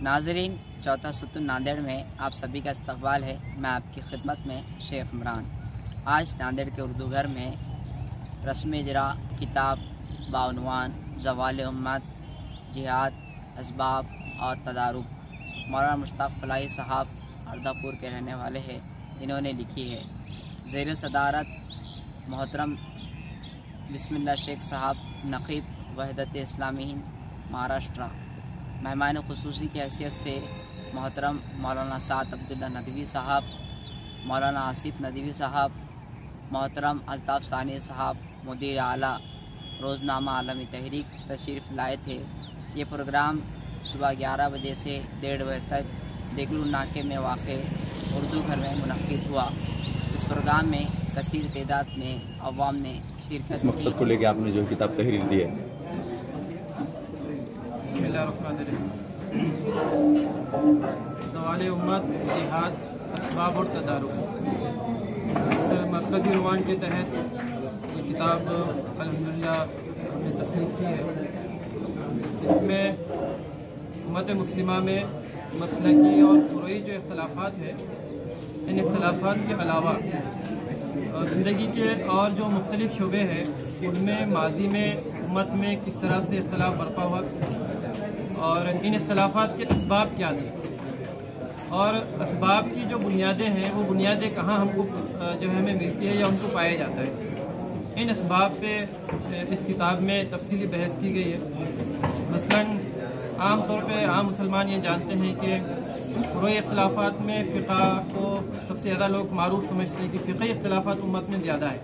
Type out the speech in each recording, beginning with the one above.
ناظرین، چوتھا ستون ناندیڑ میں آپ سبھی کا استقبال ہے۔ میں آپ کی خدمت میں شیخ عمران۔ آج ناندیڑ کے اردو گھر میں رسم اجرا کتاب بعنوان زوال امت، جہاد، اسباب اور تدارک مولانا مشتاق فلاحی صاحب ہردہ پور کے رہنے والے ہیں، انہوں نے لکھی ہے۔ زیر صدارت محترم بسم اللہ شیخ صاحب، نقیب وحدت اسلامی ہند مہاراشٹرا۔ مہمان خصوصی کی حیثیت سے محترم مولانا سعد عبداللہ ندوی صاحب، مولانا آصف ندوی صاحب، محترم الطاف ثانی صاحب مدیر اعلیٰ روزنامہ عالمی تحریک تشریف لائے تھے۔ یہ پروگرام صبح 11 بجے سے 1:30 بجے تک دیگلو ناکے میں واقع اردو گھر میں منعقد ہوا۔ اس پروگرام میں کثیر تعداد میں عوام نے شرکت اس مقصد کو لے کے آپ نے جو کتاب تحریر دی ہے۔ بسم اللہ الرحمن الرحیم۔ زوال امت، جہاد، اسباب اور تدارک، اس مرکزی عنوان کے تحت یہ کتاب الحمدللہ ہم نے تصنیف کی ہے۔ اس میں امت مسلمہ میں مسلکی اور فروعی جو اختلافات ہیں، ان اختلافات کے علاوہ زندگی کے اور جو مختلف شعبے ہیں ان میں ماضی میں امت میں کس طرح سے اختلاف برپا ہوا اور ان اختلافات کے اسباب کیا تھے، اور اسباب کی جو بنیادیں ہیں وہ بنیادیں کہاں ہم کو جو ہے ہمیں ملتی ہے یا ان کو پایا جاتا ہے۔ ان اسباب پہ اس کتاب میں تفصیلی بحث کی گئی ہے۔ مثلاً عام طور پہ عام مسلمان یہ جانتے ہیں کہ فروعی اختلافات میں فقہ کو سب سے زیادہ لوگ معروف سمجھتے ہیں کہ فقہی اختلافات امت میں زیادہ ہے۔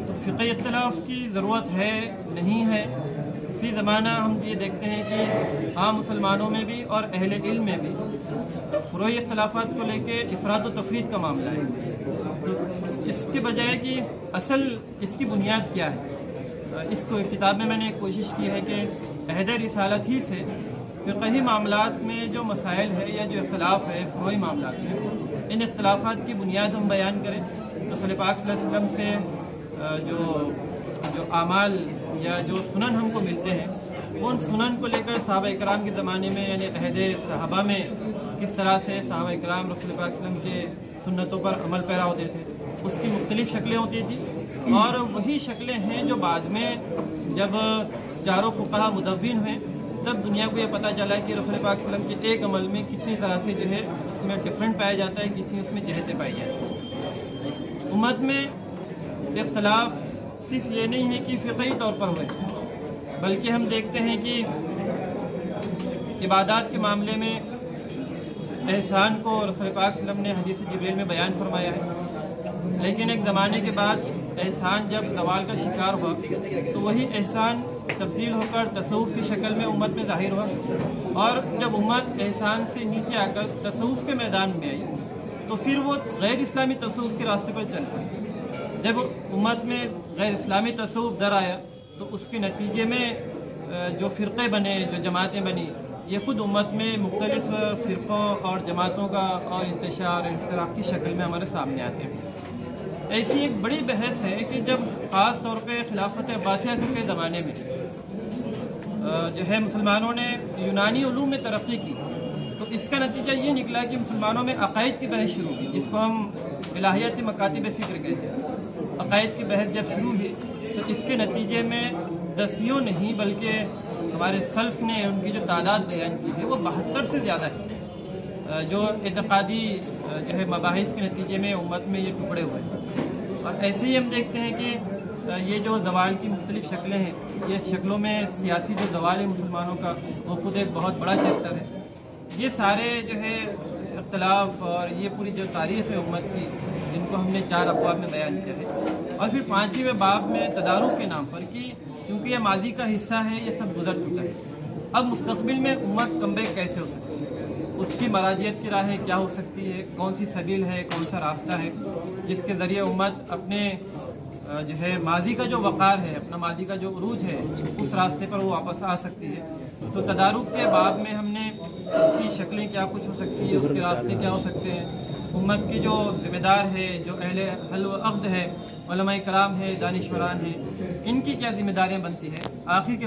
تو فقہی اختلاف کی ضرورت ہے نہیں ہے، فی زمانہ ہم یہ دیکھتے ہیں کہ عام مسلمانوں میں بھی اور اہل علم میں بھی فروعی اختلافات کو لے کے افراد و تفرید کا معاملہ ہے۔ تو اس کے بجائے کہ اصل اس کی بنیاد کیا ہے، اس کو کتاب میں نے کوشش کی ہے کہ عہد رسالت ہی سے فقہی معاملات میں جو مسائل ہے یا جو اختلاف ہے فروعی معاملات میں، ان اختلافات کی بنیاد ہم بیان کریں۔ رسول پاک صلی اللہ علیہ وسلم سے جو اعمال یا جو سنن ہم کو ملتے ہیں، ان سنن کو لے کر صحابہ اکرام کے زمانے میں یعنی عہد صحابہ میں کس طرح سے صحابہ اکرام رسول پاک صلی اللہ علیہ وسلم کے سنتوں پر عمل پیرا ہوتے تھے، اس کی مختلف شکلیں ہوتی تھیں، اور وہی شکلیں ہیں جو بعد میں جب چاروں فقہا مدون ہوئے تب دنیا کو یہ پتہ چلا کہ رسول پاک صلی اللہ علیہ وسلم کے ایک عمل میں کتنی طرح سے جو ہے اس میں ڈفرینٹ پایا جاتا ہے، کتنی اس میں جہتیں پائی جاتی ہیں۔ امت میں اختلاف صرف یہ نہیں ہے کہ فقہی طور پر ہوئے، بلکہ ہم دیکھتے ہیں کہ عبادات کے معاملے میں احسان کو رسول پاک صلی اللہ علیہ وسلم نے حدیث جبریل میں بیان فرمایا ہے، لیکن ایک زمانے کے بعد احسان جب زوال کا شکار ہوا تو وہی احسان تبدیل ہو کر تصوف کی شکل میں امت میں ظاہر ہوا، اور جب امت احسان سے نیچے آ کر تصوف کے میدان میں آئی تو پھر وہ غیر اسلامی تصوف کے راستے پر چل پڑی۔ جب امت میں غیر اسلامی تصوف در آیا تو اس کے نتیجے میں جو فرقے بنے، جو جماعتیں بنی، یہ خود امت میں مختلف فرقوں اور جماعتوں کا اور انتشار اور اختلاف کی شکل میں ہمارے سامنے آتے ہیں۔ ایسی ایک بڑی بحث ہے کہ جب خاص طور پہ خلافت عباسیہ کے زمانے میں جو ہے مسلمانوں نے یونانی علوم میں ترقی کی تو اس کا نتیجہ یہ نکلا کہ مسلمانوں میں عقائد کی بحث شروع ہوئی، جس کو ہم الہیات مکاتب فکر کہتے ہیں۔ عقائد کی بحث جب شروع ہوئی تو اس کے نتیجے میں دسیوں نہیں بلکہ ہمارے سلف نے ان کی جو تعداد بیان کی ہے وہ 72 سے زیادہ ہے، جو اعتقادی جو ہے مباحث کے نتیجے میں امت میں یہ ٹکڑے ہوئے۔ اور ایسے ہی ہم دیکھتے ہیں کہ یہ جو زوال کی مختلف شکلیں ہیں، یہ شکلوں میں سیاسی جو زوال ہے مسلمانوں کا وہ خود ایک بہت بڑا چیپٹر ہے۔ یہ سارے جو ہے اختلاف اور یہ پوری جو تاریخ ہے امت کی، جن کو ہم نے 4 ابواب میں بیان کیا ہے، اور پھر 5ویں باب میں تدارک کے نام پر کہ کیونکہ یہ ماضی کا حصہ ہے، یہ سب گزر چکا ہے، اب مستقبل میں امت کم بیک کیسے ہو سکتی ہے، اس کی مراجعت کی راہیں کیا ہو سکتی ہے، کون سی سبیل ہے، کون سا راستہ ہے جس کے ذریعے امت اپنے جو ہے ماضی کا جو وقار ہے، اپنا ماضی کا جو عروج ہے، اس راستے پر وہ واپس آ سکتی ہے۔ تو تدارک کے باب میں ہم نے اس کی شکلیں کیا کچھ ہو سکتی ہے، اس کے راستے کیا ہو سکتے ہیں، امت کی جو ذمہ دار ہے، جو اہل حل و عقد ہے، علماء کرام ہے، دانشوران ہیں، ان کی کیا ذمہ داریاں بنتی ہے، آخر کے